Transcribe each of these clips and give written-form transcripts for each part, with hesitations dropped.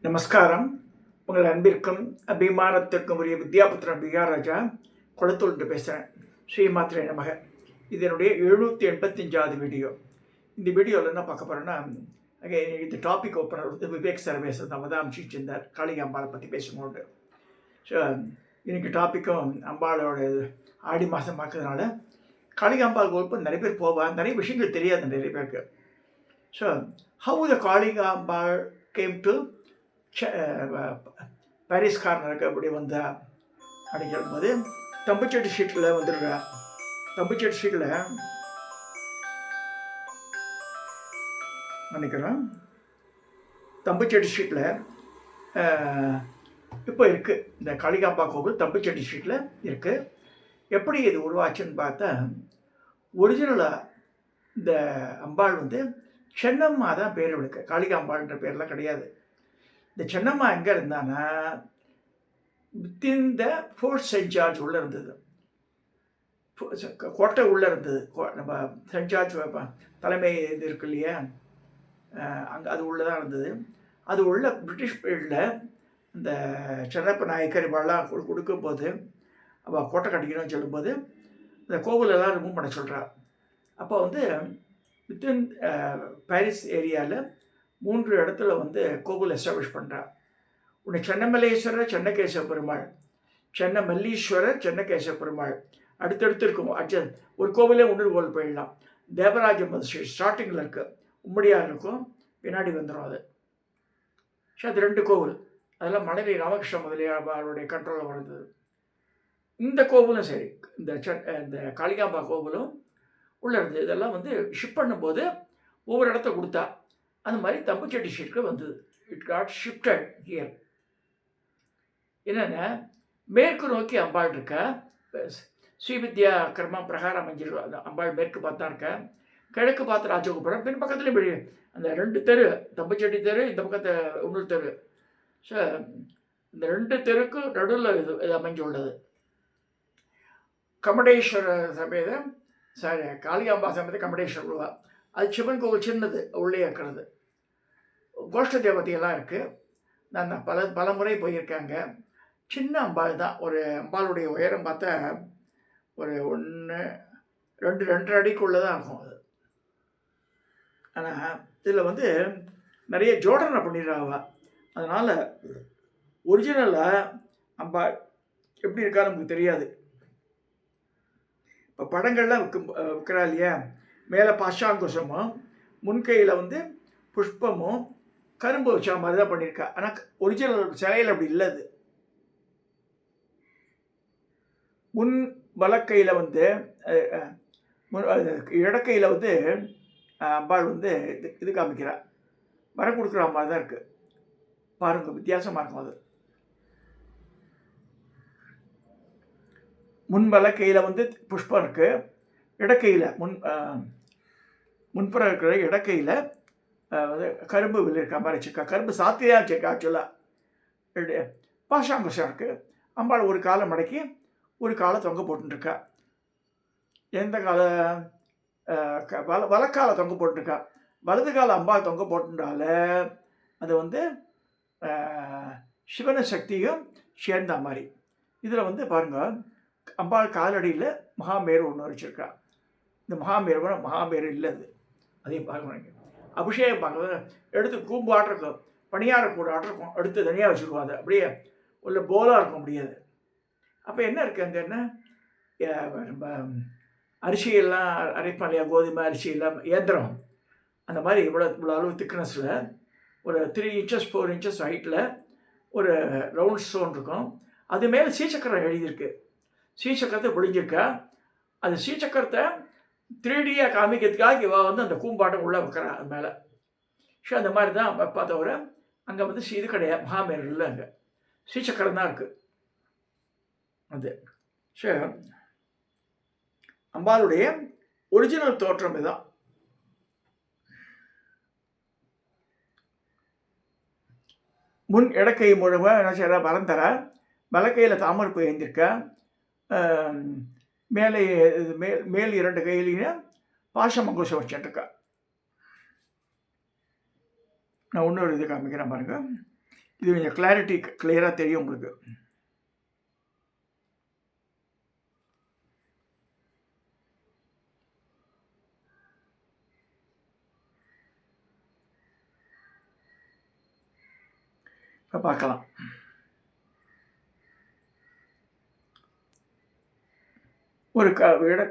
நமஸ்காரம். உங்கள் அன்பிற்கும் அபிமானத்திற்கும் உரிய வித்யாபுத்திரன் பிஆர் ராஜா குளத்தூர்ந்து பேசுகிறேன். ஸ்ரீமாத்திரை நமக. இது என்னுடைய 785வது வீடியோ. இந்த வீடியோவில் என்ன பார்க்க போகிறேன்னா, இந்த டாபிக் ஓப்பனர் வந்து விவேக் சர்வேஸ் தான் தான் அமைச்சிருந்தார் காளிகாம்பாளை பற்றி பேசும்போது. ஸோ இன்றைக்கி டாப்பிக்கும் அம்பாளோட ஆடி மாதம் பார்க்கறதுனால காளிகாம்பாள் கோவில் நிறைய பேர் போவாங்க, நிறைய விஷயங்கள் தெரியாது நிறைய பேருக்கு. So how the Kalikambal came to Parrys கார்னருக்கு அப்படி வந்தா அப்படின்னு சொல்லும்போது, தம்புச்செட்டி ஸ்ட்ரீட்டில் வந்துடுறா. தம்புச்செட்டி ஸ்ட்ரீட்டில் நினைக்கிறேன், தம்புச்செட்டி ஸ்ட்ரீட்டில் இப்போ இருக்குது இந்த காளிகாம்பா கோவில். தம்புச்செட்டி ஸ்ட்ரீட்டில் இருக்குது. எப்படி இது உருவாச்சுன்னு பார்த்தா, ஒரிஜினலாக இந்த அம்பாள் வந்து சென்னம்மா தான் பேர் இவளுக்கு. காளிகாம்பாள்ன்ற பேர்லாம் கிடையாது. இந்த சென்னம்மா எங்கே இருந்தான்னா, within the Fort Saint George உள்ளே இருந்தது. கோட்டை உள்ளே இருந்தது. நம்ம சென்ட் ஜார்ஜ் தலைமை இது இருக்கு இல்லையா, அங்கே அது உள்ளே தான் இருந்தது. அது உள்ள பிரிட்டிஷ் பீரியடில் இந்த சென்னப்ப நாயக்கர் இவாள்லாம் கொடுக்கும்போது, அவள் கோட்டை கட்டிக்கணும்னு சொல்லும்போது இந்த கோவிலெல்லாம் ரிமூவ் பண்ண சொல்கிறா. அப்போ வந்து வித்தின் பாரிஸ் ஏரியாவில் 3 இடத்துல வந்து கோவில் எஸ்டாப்ளிஷ் பண்ணுறா. ஒன்று சென்னமல்லேஸ்வரர், சென்னகேசவ பெருமாள், சென்னமல்லீஸ்வரர், சென்னகேசவ பெருமாள் அடுத்தடுத்து இருக்கும். ஒரு கோவிலே இன்னொரு கோவில் போயிடலாம். தேவராஜ மதுஸ்ரீ ஸ்டார்டிங்கில் இருக்குது, உம்மடியாக இருக்கும், பின்னாடி வந்துடும் அது. ஸோ அது 2 கோவில். அதெல்லாம் மணலி ராமகிருஷ்ண முதலியாருடைய கண்ட்ரோலில் வந்தது. இந்த கோவிலும் சரி, இந்த காளிகாம்பா கோவிலும் உள்ளே இருந்தது. இதெல்லாம் வந்து ஷிப் பண்ணும்போது ஒவ்வொரு இடத்த கொடுத்தா. அந்த மாதிரி தம்புச்செட்டி ஸ்ட்ரீட்டுக்கு வந்தது. It got shifted here. என்னென்னா, மேற்கு நோக்கி அம்பாள் இருக்கா. ஸ்ரீவித்யா கர்மா பிரகாரம் மஞ்சள் அந்த அம்பாள் மேற்கு பார்த்தா இருக்கா. கிழக்கு பார்த்து ராஜகோபுரம், பின் பக்கத்துலேயும் அந்த 2 தெரு, தம்புச்செட்டி தெரு, இந்த பக்கத்து இன்னொரு தெரு. ஸோ இந்த 2 தெருக்கு நடுவில் இது அமைஞ்சு உள்ளது. கமடேஸ்வர சமேதம் காளிகாம்பா சமேத கமடேஸ்வரர் உருவா. அது சிவன் கோவில் சின்னது, உள்ளே இருக்கிறது. கோஷ்ட தேவதையெல்லாம் இருக்குது. நான் பல முறை போயிருக்காங்க. சின்ன அம்பாள் தான். ஒரு அம்பாளுடைய உயரம் பார்த்தா ஒரு 1, 2, 2.5 அடிக்குள்ளே தான் இருக்கும் அது. ஆனால் இதில் வந்து நிறைய ஜோடனை பண்ணிடுறாவா. அதனால் ஒரிஜினலாக அம்பாள் எப்படி இருக்கா நமக்கு தெரியாது. இப்போ படங்கள்லாம் விற்கிறா இல்லையா, மேலே பாஷாங்குசமும் முன்கையில் வந்து புஷ்பமும் கரும்பு வச்சா மாதிரி தான் பண்ணியிருக்கா. ஆனால் ஒரிஜினல் சிலையில் அப்படி இல்லை. அது முன் வலக்கையில் வந்து இடக்கையில் வந்து அம்பாள் வந்து இது காமிக்கிறா, வரம் கொடுக்குற மாதிரி தான் இருக்குது. பாருங்கள், வித்தியாசமாக இருக்கும். அது முன் வலக்கையில் வந்து புஷ்பம் இருக்குது, இடக்கையில் முன்புறம் இருக்கிற இடக்கையில் வந்து கரும்பு வில் இருக்க மாதிரி வச்சுருக்கா. கரும்பு சாத்தியாக வச்சுருக்கா. ஆக்சுவலாக பாஷாங்குஷம் இருக்குது. அம்பாள் ஒரு காலை மடக்கி ஒரு காலை தொங்க போட்டுருக்கா. எந்த காலை வலக்காலை தொங்க போட்டுருக்கா. வலது கால அம்பாள் தொங்க போட்டுட்டால அது வந்து சிவன சக்தியும் சேர்ந்த மாதிரி. இதில் வந்து பாருங்கள், அம்பாள் காலடியில் மகாமேரு ஒன்று வச்சுருக்கா. இந்த மகாமேரு இல்லை. அது அதையும் பார்க்க அபிஷேகம் பார்க்குறது எடுத்து கூம்பு ஆட்டிருக்கும், பணியார கூட ஆட்டிருக்கும், எடுத்து தனியாக வச்சுருக்கோம். அது அப்படியே உள்ள போலாக இருக்க முடியாது. அப்போ என்ன இருக்குது அங்கே, என்ன அரிசியெல்லாம் அரைப்பான் இல்லையா, கோதுமை அரிசி எல்லாம் இயந்திரம். அந்த மாதிரி இவ்வளோ அளவு திக்னஸில் ஒரு 3 inches 4 inches ஹைட்டில் ஒரு ரவுண்ட் ஸ்டோன் இருக்கும். அது மேலே ஸ்ரீசக்கரம் எழுதியிருக்கு. ஸ்ரீசக்கரத்தை பொழிஞ்சிருக்கா. அது ஸ்ரீசக்கரத்தை 3Dயாக காமிக்கிறதுக்காக இவா வந்து அந்த கூம்பாட்டம் உள்ளே வைக்கிறா அது மேலே. ஸோ அந்த மாதிரி தான் பார்த்தவர அங்கே வந்து இது கிடையாது, மகாமேரு இல்லை, அங்கே ஸ்ரீசக்கரம் தான் இருக்குது. அது ஸோ அம்பாளுடைய ஒரிஜினல் தோற்றம் இதுதான். முன் இடக்கை முழுவ என்ன செய்கிறா, வரம் தர வலக்கையில் தாமரைப்பூ எழுந்திருக்கா. மேலே மேல் 2 கையிலையும் பாசமங்குசம் வச்சுருக்கா. நான் இன்னொரு இது காமிக்கிறேன் பாருங்கள். இது கொஞ்சம் கிளியராக தெரியும் உங்களுக்கு. இப்போ பார்க்கலாம். ஒரு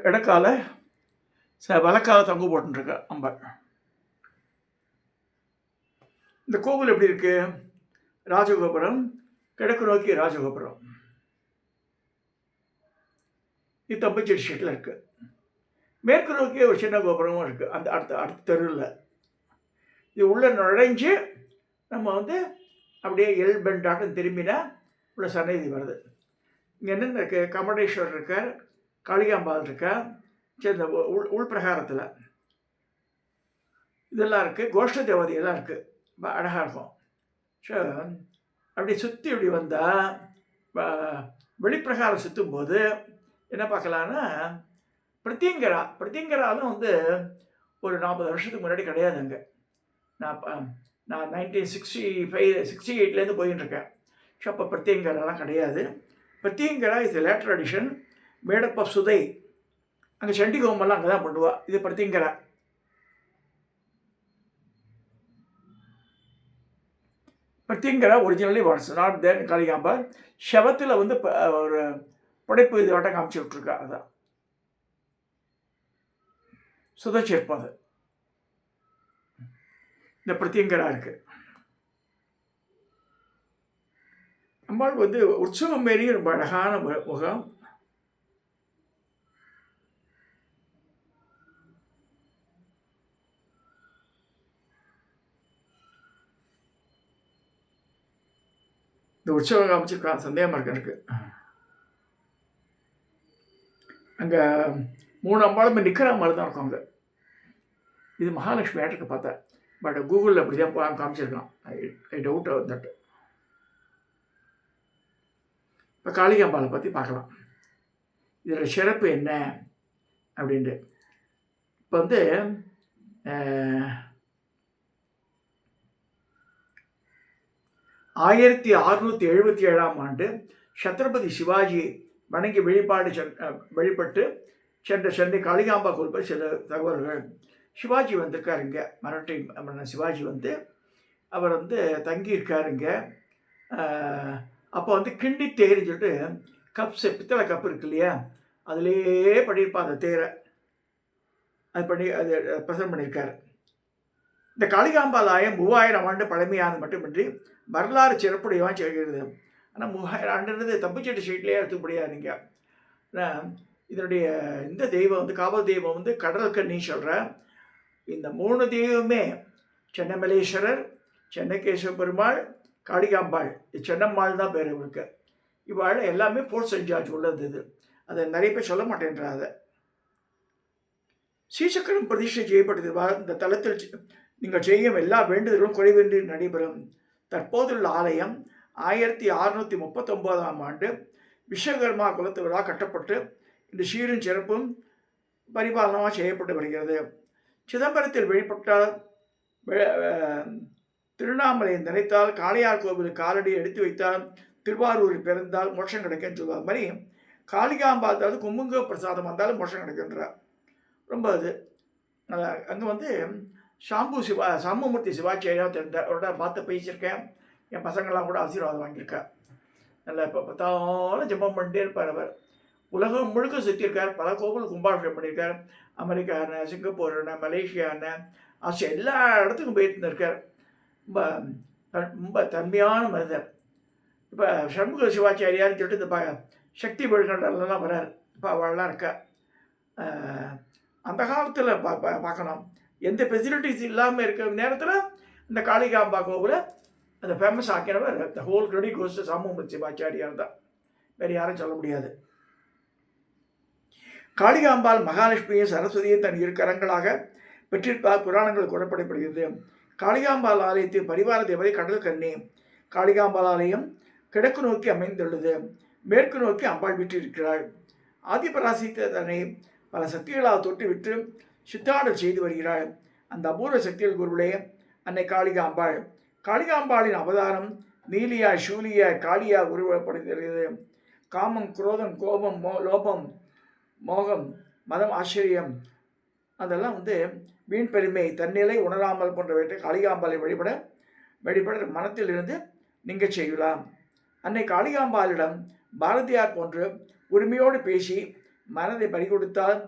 இடக்கால வழக்கால தொங்கு போட்டுருக்க அம்பாள். இந்த கோவில் எப்படி இருக்கு? ராஜகோபுரம், கிழக்கு நோக்கி ராஜகோபுரம். இது தம்பச்சேரி ஸ்ட்ரீட்டில் இருக்குது. மேற்கு நோக்கி ஒரு சின்ன கோபுரமும் இருக்குது அந்த அடுத்த தெருவில். இது உள்ளே நுழைஞ்சு நம்ம வந்து அப்படியே எல் பெண்டாட்டம் திரும்பினா உள்ள சன்னதி வருது. இங்கே என்னென்ன இருக்குது? கமடேஸ்வரர் இருக்கார், காளிகாம்பாள் இருக்கா, சரி இந்த உள்பிரகாரத்தில் இதெல்லாம் இருக்குது. கோஷ்ட தேவதையெல்லாம் இருக்குது, அழகாக இருக்கும். ஸோ அப்படி சுற்றி இப்படி வந்தால் வெளிப்பிரகாரம் சுற்றும்போது என்ன பார்க்கலான்னா, பிரத்யங்கராலும் வந்து ஒரு 40 வருஷத்துக்கு முன்னாடி கிடையாது அங்கே. நான் 1968 போயின்ட்டுருக்கேன். ஸோ அப்போ பிரத்யங்கராலாம் கிடையாது. Pratyangira is later addition, made up of சுதை. அங்கே சண்டி ஹோமெல்லாம் அங்கே தான் பண்ணுவாள். இது Pratyangira. Pratyangira originally what's not there Kalikambal. ஷவத்தில் வந்து ஒரு படைப்பு இது வட்டம் காமிச்சு விட்ருக்கா. அதுதான் சுதச்சிருப்பம். அது இந்த பிரத்யங்கரா இருக்குது. அம்பாள் வந்து உற்சவம் மாரி ரொம்ப அழகான முகம். இந்த உற்சவம் காமிச்சிருக்கா, சந்தேகமாக இருக்கு எனக்கு. அங்கே 3 அம்பாளுமே நிற்கிற மாதிரி தான் இருக்கும் அங்கே. இது மகாலட்சுமி ஆட்டுக்கு பார்த்தேன், பட் கூகுளில் அப்படி தான் காமிச்சிருக்கான். I doubt that. இப்போ காளிகாம்பாளை பற்றி பார்க்கலாம். இதோட சிறப்பு என்ன அப்படின்ட்டு. இப்போ வந்து 1677ஆம் ஆண்டு சத்ரபதி சிவாஜி வணங்கி வழிபட்டு சென்ற சென்னை காளிகாம்பா கோவில் சில தகவல்கள். சிவாஜி வந்திருக்காருங்க, மராட்டி மன்னன் சிவாஜி வந்து அவர் வந்து தங்கியிருக்காருங்க. அப்போ வந்து கிண்டி தேர்ன்னு சொல்லிட்டு பித்தளை கப்பு இருக்கு இல்லையா, அதுலேயே பண்ணியிருப்பான் அந்த தேரை. அது பண்ணி அது பிரசன்ட் பண்ணியிருக்காரு. இந்த காளிகாம்பாள் ஆலயம் 3000 ஆண்டு பழமையானது மட்டுமின்றி வரலாறு சிறப்புடையவான் செய்கிறது. ஆனால் 3000 ஆண்டுன்றது தம்புச்சேட்டி ஸ்ட்ரீட்லேயே எடுத்துப்படியாக நீங்கள். இதனுடைய இந்த தெய்வம் வந்து காவல் தெய்வம் வந்து கடல் கண்ணி சொல்கிற. இந்த 3 தெய்வமே சென்னமலேஸ்வரர், சென்னகேஸ்வர பெருமாள், காளிகாம்பாள், சென்னம்மாள் தான் பேர் இவருக்கு. இவாள் எல்லாமே போர்ட் சென்ட் ஜார்ஜ் உள்ளது. இது அதை நிறைய பேர் சொல்ல மாட்டேன்றாத. ஸ்ரீசக்கரம் பிரதிஷ்டை செய்யப்பட்டது. இந்த தலத்தில் நீங்கள் செய்யும் எல்லா வேண்டுதலும் குறைவின்றி நடைபெறும். தற்போதுள்ள ஆலயம் 1639ஆம் ஆண்டு விஸ்வகர்மா குலத்து விழா கட்டப்பட்டு இந்த சீரும் சிறப்பும் பரிபாலனமாக செய்யப்பட்டு வருகிறது. சிதம்பரத்தில் வெளிப்பட்டால் திருவண்ணாமலை நினைத்தால், காளையார் கோவிலுக்கு காலடி எடுத்து வைத்தால், திருவாரூரில் பிறந்தால் மோட்சம் கிடைக்குன்னு சொல்லுவாங்க மாதிரி காளிகாம்பாள் அதாவது கும்புங்க பிரசாதம் வந்தாலும் மோட்சம் கிடைக்கின்றார். ரொம்ப அது அங்கே வந்து சாம்பமூர்த்தி சிவாச்சாரியாக தெரிந்தார். அவரோட பார்த்து பேசியிருக்கேன். என் பசங்கள்லாம் கூட ஆசீர்வாதம் வாங்கியிருக்கேன். நல்லா இப்போ பார்த்தாலும் ஜெபம் பண்ணிட்டே இருப்பார். அவர் உலகம் முழுக்க சுற்றியிருக்கார். பல கோவில் கும்பாபிஷேகம் பண்ணியிருக்கார். அமெரிக்கான, சிங்கப்பூர்ன, மலேசியான, ஆசியா எல்லா இடத்துக்கும் போயிட்டு இருக்கார். ரொம்ப ரொம்ப தன்மையான மனிதர். இப்போ சண்முக சிவாச்சாரியார்னு சொல்லிட்டு இந்த சக்தி வழிகண்டெல்லாம் வரார். இப்போ அவள்லாம் இருக்கா. அந்த காலத்தில் பார்க்கணும், எந்த ஃபெசிலிட்டிஸ் இல்லாமல் இருக்கிற நேரத்தில் இந்த காளிகாம்பா கோவிலை அந்த ஃபேமஸ் ஆக்கினவர் the whole credit goes to Sambamurthy Sivachariyar தான். வேறு யாரும் சொல்ல முடியாது. காளிகாம்பாள் மகாலட்சுமியும் சரஸ்வதியும் தன் 2 கரங்களாக பெற்றிருப்பதாக புராணங்கள் கூறப்படப்படுகிறது. காளிகாம்பாள் ஆலயத்தின் பரிவார தேவதை கடல் கண்ணி. காளிகாம்பாள் ஆலயம் கிழக்கு நோக்கி அமைந்துள்ளது. மேற்கு நோக்கி அம்பாள் விட்டிருக்கிறாள். ஆதிபராசக்தி தன்னை பல சக்திகளால் தொட்டுவிட்டு சித்தாடல் செய்து வருகிறாள். அந்த அபூர்வ சக்திகள் குருவிலே அன்னை காளிகாம்பாள். காளிகாம்பாளின் அவதாரம் நீலியாய் சூலியாய் காளியாக உருவப்படுகிறது. காமம், குரோதம், கோபம், லோபம், மோகம், மதம், ஆச்சரியம் அதெல்லாம் வீண் பெருமை, தன்னிலை உணராமல் போன்றவற்றை காளிகாம்பாலை வழிபட மனத்தில் இருந்து நீங்க செய்யலாம். அன்னை காளிகாம்பாலிடம் பாரதியார் போன்று உரிமையோடு பேசி மனதை பறிகொடுத்தால்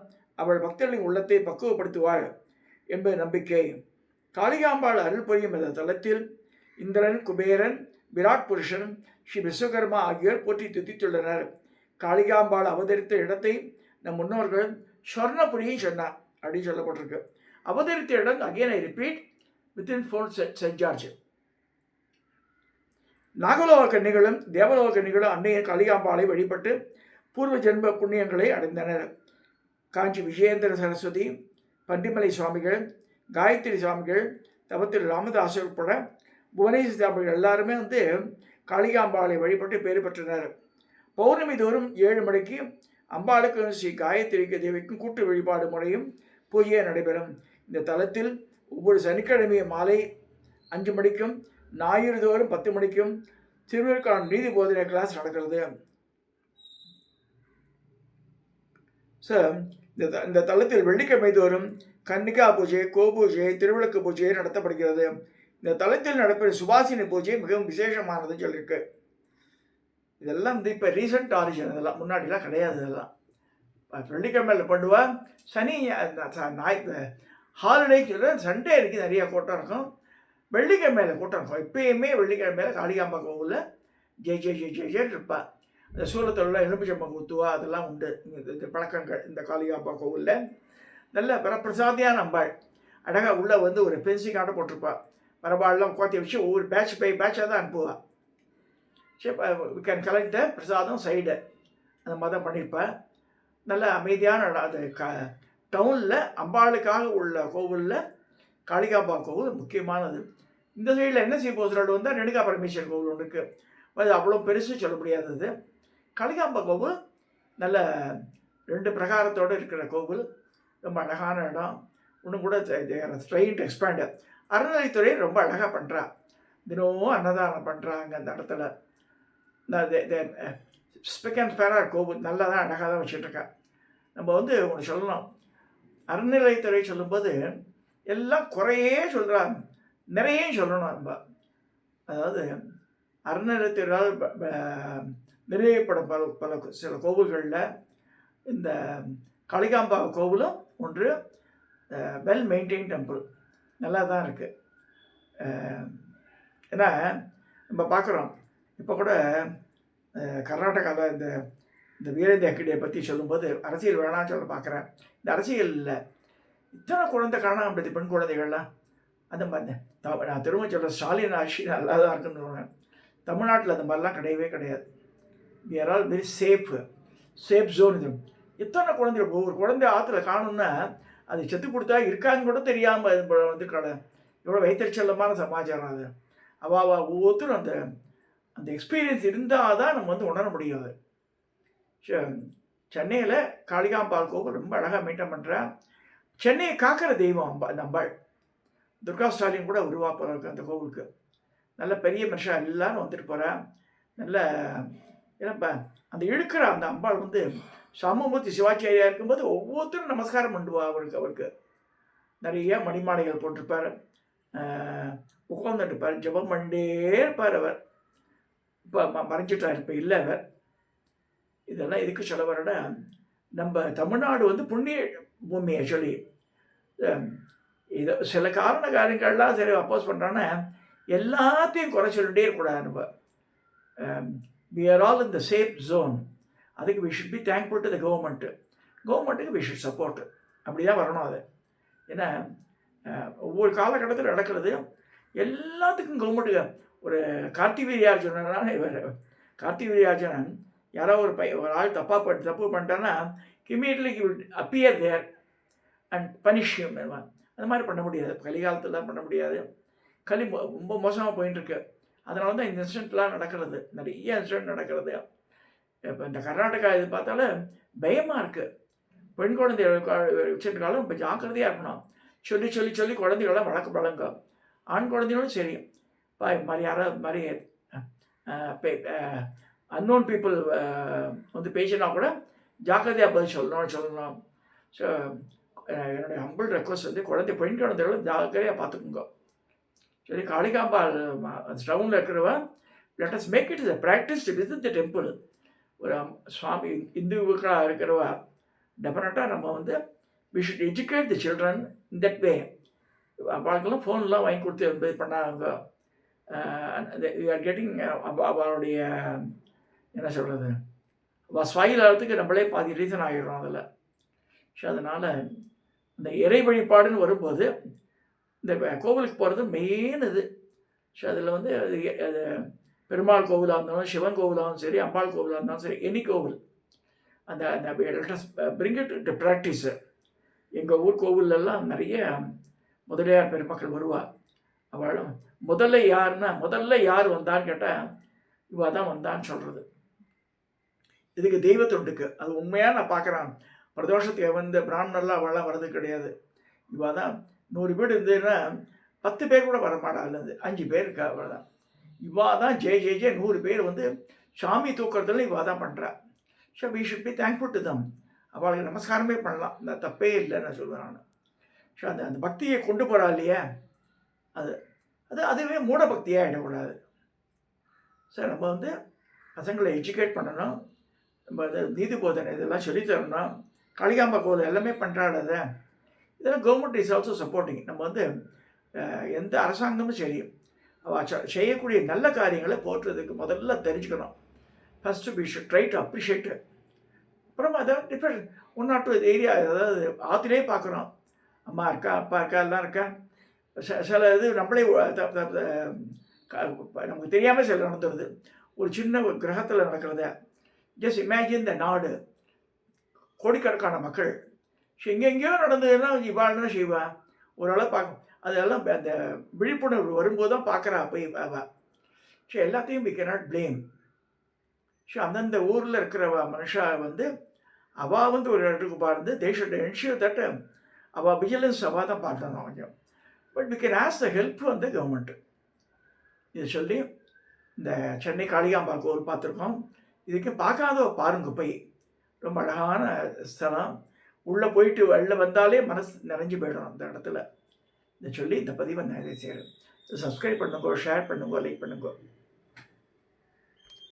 அவள் பக்தர்களின் உள்ளத்தை பக்குவப்படுத்துவாள் என்பது நம்பிக்கை. காளிகாம்பாள் அருள் புரியும் இந்த தலத்தில் இந்திரன், குபேரன், விராட் புருஷன், ஸ்ரீ விஸ்வகர்மா ஆகியோர் போற்றி துதித்துள்ளனர். காளிகாம்பாள் அவதரித்த இடத்தை நம் முன்னோர்கள் ஸ்வர்ணபுரியை சொன்னார் அப்படின்னு சொல்லப்பட்டிருக்கு. அவதரித்த இடம் again I repeat within Fort Saint George. நாகலோக கன்னிகளும் தேவலோக கன்னிகளும் அன்னைய காளிகாம்பாளை வழிபட்டு பூர்வ ஜென்ம புண்ணியங்களை அடைந்தனர். காஞ்சி விஜயேந்திர சரஸ்வதி, பண்டிமலை சுவாமிகள், காயத்ரி சுவாமிகள், தவத்திரு ராமதாசர் உட்பட புவனேஸ்வரி சுவாமிகள் எல்லாருமே காளிகாம்பாளை வழிபட்டு பேறு பெற்றனர். பௌர்ணமி தோறும் 7 மணிக்கு அம்பாளுக்கும் ஸ்ரீ காயத்ரி தேவிக்கும் கூட்டு வழிபாடு முறையும் பூஜையே நடைபெறும். இந்த தலத்தில் ஒவ்வொரு சனிக்கிழமையும் மாலை 5 மணிக்கும் ஞாயிறு தோறும் 10 மணிக்கும் திருவிழாக்கான நீதி போதனை கிளாஸ் நடக்கிறது. இந்த தலத்தில் வெள்ளிக்கிழமை தோறும் கன்னிகா பூஜை, கோபூஜை, திருவிளக்கு பூஜை நடத்தப்படுகிறது. இந்த தலத்தில் நடைபெறும் சுபாசினி பூஜை மிகவும் விசேஷமானதுன்னு சொல்லியிருக்கு. இதெல்லாம் இப்போ ரீசெண்ட் ஆரிஜின், இதெல்லாம் முன்னாடிலாம் கிடையாது. இதெல்லாம் வெள்ளிக்கிழமையில் பண்ணுவா. சனி ஹாலிடே சொல்ல சண்டே இருக்குது நிறையா கூட்டம் இருக்கும். வெள்ளிக்கிழமையில் கூட்டம் இருக்கும். இப்போயுமே வெள்ளிக்கிழமையில் காளிகாம்பா கோவிலில் ஜெய் ஜெய் ஜெய் ஜெய் ஜெய் இருப்பா. இந்த சூலத்தொழில் எலும்புச்சம்பம் குத்துவா அதெல்லாம் உண்டு. இந்த பழக்கங்கள் இந்த காளிகாம்பா கோவிலில் நல்ல பிரசாதியான அம்பாள். அழகாக உள்ளே ஒரு பென்சிங் காட்ட போட்டிருப்பா. மரபாடெல்லாம் உட்காத்தி வச்சு ஒவ்வொரு பேட்சாக தான் அனுப்புவாள். சரி, வி கேன் கலெக்ட் த பிரசாதம் சைடு அந்த மாதிரி தான் பண்ணியிருப்பேன். நல்ல அமைதியான இடம் அது. டவுனில் அம்பாளுக்காக உள்ள கோவிலில் காளிகாம்பா கோவில் முக்கியமானது. இந்த சைடில் என்ன போஸ் ரோடு வந்தால் ரேணுகா பரமேஸ்வரர் கோவில் ஒன்று இருக்குது. அது அவ்வளோ பெருசு சொல்ல முடியாதது. காளிகாம்பா கோவில் நல்ல 2 பிரகாரத்தோடு இருக்கிற கோவில். ரொம்ப அழகான இடம். இன்னும் கூட ட்ரெயின் எக்ஸ்பேண்ட். அறநிலைத்துறை ரொம்ப அழகாக பண்ணுறா. தினமும் அன்னதானம் பண்ணுறாங்க அந்த இடத்துல. ஸ்பெக் அண்ட் ஸ்பேனாக கோவில் நல்லா தான் அழகாக தான் வச்சுட்ருக்கா. நம்ம ஒன்று சொல்லணும், அறநிலைத்துறை சொல்லும்போது எல்லாம் குறையே சொல்கிறாங்க, நிறைய சொல்லணும் நம்ம. அதாவது அறநிலையத்துறையால் நிறைவேற்றப்படும் பல சில கோவில்களில் இந்த காளிகாம்பா கோவிலும் ஒன்று வெல் மெயின்டைன் டெம்பிள் நல்லா தான் இருக்குது. ஏன்னா நம்ம பார்க்குறோம் இப்போ கூட கர்நாடகாவில் இந்த வீரேந்திர ஹெக்கடியை பற்றி சொல்லும்போது அரசியல் வேணாம்னு சொல்ல பார்க்குறேன். இந்த அரசியலில் இத்தனை குழந்தை காணாமல் அப்படி பெண் குழந்தைகள்லாம் அந்த மாதிரி நான் திரும்ப சொல்கிறேன், ஸ்டாலின் ஆட்சி நல்லா தான் இருக்குன்னு சொல்கிறேன். தமிழ்நாட்டில் அந்த மாதிரிலாம் கிடையவே கிடையாது. We are all very safe zone. இது எத்தனை குழந்தைகள், ஒவ்வொரு குழந்தை ஆற்றுல காணும்னா அது செத்து கொடுத்தா இருக்கான்னு கூட தெரியாமல் எவ்வளோ வைத்தறிச்சலமான சமாச்சாரம் அது. ஒவ்வொருத்தரும் அந்த எக்ஸ்பீரியன்ஸ் இருந்தால் தான் நம்ம உணர முடியாது. சென்னையில் காளிகாம்பாள் கோவில் ரொம்ப அழகாக மெயின்டைன் பண்ணுறேன். சென்னையை காக்கிற தெய்வம் அந்த அம்பாள். துர்கா ஸ்டாலின் கூட உருவாக்குறாங்க அந்த கோவிலுக்கு. நல்ல பெரிய மனுஷன் எல்லாரும் வந்துட்டு போகிறேன். நல்ல ஏன்னா அந்த இழுக்கிற அந்த அம்பாள் சமமூர்த்தி சிவாச்சாரியாக இருக்கும்போது ஒவ்வொருத்தரும் நமஸ்காரம் பண்ணுவா அவருக்கு. நிறைய மணிமாலைகள் போட்டிருப்பார், உட்காந்துட்டுருப்பார், ஜபம் பண்ணிட்டே இருப்பார் அவர். இப்போ மறைஞ்சிட்டார், இப்போ இல்லை அவர். இதெல்லாம் எதுக்கு சொல்ல வரேன்னா, நம்ம தமிழ்நாடு புண்ணிய பூமி. ஆக்சுவலி இது சில காரணங்கள்லாம் சரி அப்போஸ் பண்ணுறான்னா எல்லாத்தையும் குறை சொல்லிட்டே இருக்கக்கூடாது. நம்ம we are all in the safe zone. அதுக்கு we should be thankful to the கவர்மெண்ட்டுக்கு வி ஷுட் சப்போர்ட். அப்படி தான் வரணும் அது. ஏன்னா ஒவ்வொரு காலகட்டத்தில் நடக்கிறது எல்லாத்துக்கும் கவர்மெண்ட்டுக்கு. ஒரு கார்த்திவீர்யார்ஜுனன் இவர் கார்த்திவீர்யார்ஜுனன் யாரோ ஒரு ஆள் தப்பு பண்ணிட்டான்னா immediately he will appear there and punish him. அந்த மாதிரி பண்ண முடியாது, கலிகாலத்தில் பண்ண முடியாது. ரொம்ப மோசமாக போயின்ட்டுருக்கு. அதனால தான் இந்த இன்சிடென்ட்லாம் நடக்கிறது, நிறைய இன்சிடென்ட் நடக்கிறது. இப்போ இந்த கர்நாடகா இது பார்த்தாலும் பயமாக இருக்குது. பெண் குழந்தை வச்சுருக்காலும் இப்போ ஜாக்கிரதையாக இருக்கணும். சொல்லி சொல்லி சொல்லி குழந்தைகள்லாம் வளங்க. ஆண் குழந்தைகளும் சரி, இது மாதிரி யாராவது மாதிரி அன்னோன் பீப்புள் வந்து பேசினா கூட ஜாக்கிரதையாக பதில் சொல்லணும். ஸோ என்னுடைய ஹம்பிள் ரெக்வஸ்ட் வந்து பெண் குழந்தைகளை ஜாக்கிரதையாக பார்த்துக்குங்க. சரி, காளிகாம்பாள் டவுனில் இருக்கிறவ let us make it is a practice to visit the temple. ஒரு சுவாமி இந்துக்களாக இருக்கிறவ டெஃபினட்டாக நம்ம வந்து we should educate the children in that way. அவளுக்கெல்லாம் ஃபோன்லாம் வாங்கி கொடுத்து இது பண்ணாங்க. வி ஆர் கெட்டிங் அவளுடைய என்ன சொல்கிறது, ஸ்வாயில் ஆகிறதுக்கு நம்மளே பாதி ரீசன் ஆகிடுறோம் அதில். ஸோ அதனால் இந்த இறை வழிபாடுன்னு வரும்போது இந்த கோவிலுக்கு போகிறது மெயின் இது. ஸோ அதில் வந்து அது பெருமாள் கோவிலாக இருந்தாலும், சிவன் கோவிலாகவும் சரி, அம்பாள் கோவிலாக இருந்தாலும் சரி, எனி கோவில் அந்த அந்த பிரிங் இட் டு ப்ராக்டிஸு. எங்கள் ஊர் கோவிலெல்லாம் நிறைய முதலியார் பெருமக்கள் வருவாள். அவள் முதல்ல யார் வந்தான்னு கேட்டால் இவள் தான் வந்தான்னு சொல்கிறது. இதுக்கு தெய்வ தொண்டுக்கு அது உண்மையாக நான் பார்க்குறேன். பிரதோஷத்துக்கு வந்து பிராமணர்லாம் அவள்லாம் வர்றது கிடையாது. இவள் தான் 100 பேர் இருந்ததுன்னா 10 பேர் கூட வரமாட்டாள், 5 பேர் இருக்கா, அவள் தான். இவள் தான் ஜெய 100 பேர் வந்து சாமி தூக்கிறதுல இவள் தான் பண்ணுறா. So we should be thankful to them. அவளுக்கு நமஸ்காரமே பண்ணலாம், இந்த தப்பே இல்லை நான் சொல்லுவேன் நான். ஸோ அந்த பக்தியை கொண்டு போகிறா இல்லையா, அதுவே மூட பக்தியாக ஆகிடக்கூடாது. சார் நம்ம வந்து பசங்களை எஜுகேட் பண்ணணும். நம்ம வந்து நீதி போதனை இதெல்லாம் சொல்லித்தரணும். காளிகாம்பா கோவில் எல்லாமே பண்ணுறாள். இதெல்லாம் கவர்மெண்ட் இஸ் ஆல்சோ சப்போர்ட்டிங். நம்ம வந்து எந்த அரசாங்கமும் சரி செய்யக்கூடிய நல்ல காரியங்களை போற்றுறதுக்கு முதல்ல தெரிஞ்சுக்கணும். First we should try to appreciate. அப்புறமா அதை டிஃப்ரெண்ட் 1 or 2 ஏரியா, அதாவது ஆற்றுலேயே பார்க்குறோம், அம்மா இருக்கா, அப்பா இருக்கா, எல்லாம் இருக்கா. சில இது நம்மளே நமக்கு தெரியாமல் சில நடந்துடுது. ஒரு சின்ன ஒரு கிரகத்தில் நடக்கிறத ஜஸ்ட் இமேஜின் த நாடு, கோடிக்கணக்கான மக்கள். ஸோ எங்கெங்கேயோ நடந்ததுன்னா இவாள்னா செய்வா, ஓரளவு பார்க்க அதெல்லாம் அந்த விழிப்புணர்வு வரும்போது தான் பார்க்குறா போய் அவள். ஸோ எல்லாத்தையும் வி கேனாட் ப்ளேம். ஸோ அந்தந்த ஊரில் இருக்கிற மனுஷா வந்து அவள் வந்து ஒரு இடத்துக்கு பார்த்து தே ஷுட் என்ஷூர் தட் அவள் விஜிலன்ஸ் அவள் தான் பார்த்துடணும் கொஞ்சம். But we can ask the help வந்து கவர்மெண்ட்டு. இதை சொல்லி இந்த சென்னை காளிகாம்பாள் கோவில் பார்த்துருக்கோம். இதுக்கு பார்க்காத பாருங்க போய், ரொம்ப அழகான ஸ்தலம். உள்ளே போயிட்டு வெளில வந்தாலே மனசு நிறைஞ்சு போயிடும் அந்த இடத்துல. இதை சொல்லி இந்த பதிவை நிறைய செய்கிறேன். சப்ஸ்கிரைப் பண்ணுங்க, ஷேர் பண்ணுங்க, லைக் பண்ணுங்க.